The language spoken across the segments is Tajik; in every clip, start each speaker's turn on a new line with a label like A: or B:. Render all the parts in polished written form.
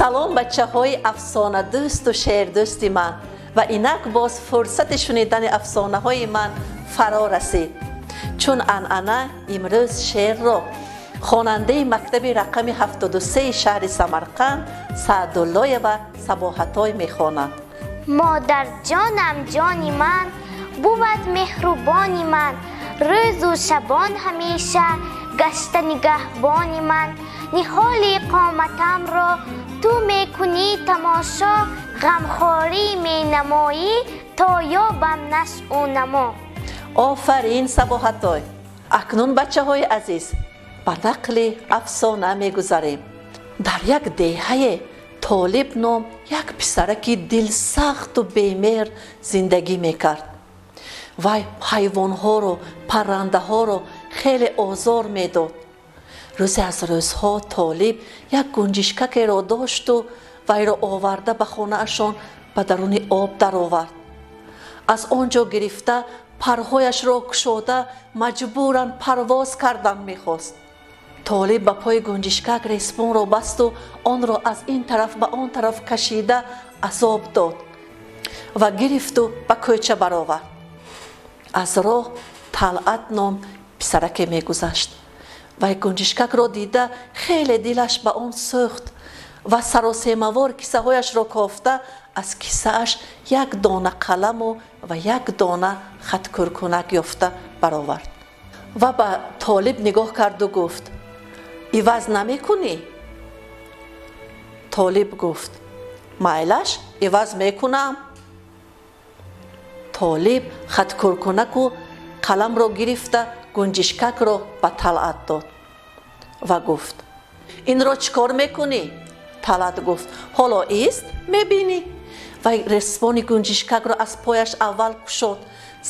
A: салом бачаҳои афсонадӯсту шеърдӯсти ман ва инак боз фурсати шунидани афсонаҳои ман фаро расид. Чун анъана имрӯз шеърро хонандаи мактаби рақами 73 шаҳри Самарқанд Саъдуллоева Сабоҳатой мехонад.
B: модарҷонам ҷони ман, буд меҳрубони ман, рӯзу шабон ҳамеша гашта нигаҳбони ман. ниҳоли қоматамро ту мекунӣ тамошо, ғамхорӣ менамоӣ то ёбам нашъу намо.
A: офарин Сабоҳатой. акнун бачаҳои азиз, ба нақли афсона мегузарем. дар як деҳае Толиб ном як писараки дилсахту бемеҳр зиндагӣ мекард. вай ҳайвонҳоро, паррандаҳоро хеле озор медод. рӯзе аз рӯзҳо Толиб як гунҷишкакеро дошту вайро оварда ба хонаашон ба даруни об даровард. аз он ҷо гирифта парҳояшро кушода маҷбуран парвоз кардан мехост. Толиб ба пои гунҷишкак респонро басту онро аз ин тараф ба он тараф кашида азоб дод ва гирифту ба кӯча баровард. аз роҳ Талъат ном писараке мегузашт. вай гунҷишкакро дида хеле дилаш ба он сӯхт ва саросемавор кисаҳояшро кофта аз кисааш як дона қаламу ва як дона хаткӯркунак ёфта баровард. ва ба Толиб нигоҳ карду гуфт: иваз намекунӣ? Толиб гуфт: майлаш, иваз мекунам. Толиб хаткӯркунаку қаламро гирифта гунҷишкакро ба Талъат дод ва гуфт: инро чӣ кор мекунӣ? Талъат гуфт: ҳоло ист мебинӣ. вай респони гунҷишкакро аз пояш аввал кушод,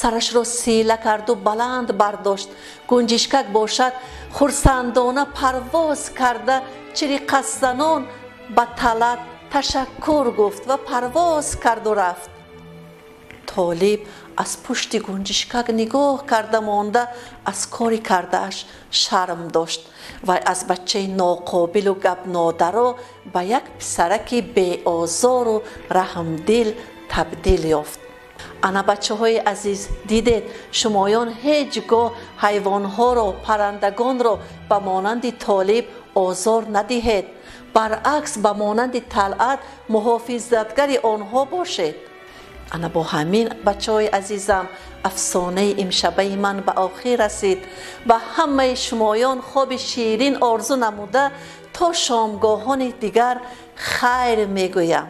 A: сарашро сила карду баланд бардошт. гунҷишкак бошад хурсандона парвоз карда чириқаззанон ба Талъат ташаккур гуфт ва парвоз карду рафт. Толиб аз пушти гунҷишкак нигоҳ карда монда аз кори кардааш шарм дошт. вай аз бачаи ноқобилу гапнодаро ба як писараки беозору раҳмдил табдил ёфт. ана бачаҳои азиз, дидед шумоён ҳеҷ гоҳ ҳайвонҳоро, паррандагонро ба монанди Толиб озор надиҳед. баръакс ба монанди Талъат муҳофизатгари онҳо бошед. ана бо ҳамин бачаҳои азизам афсонаи имшабаи ман ба охир расид. ба ҳамаи шумоён хоби ширин орзу намуда то шомгоҳони дигар хайр мегӯям.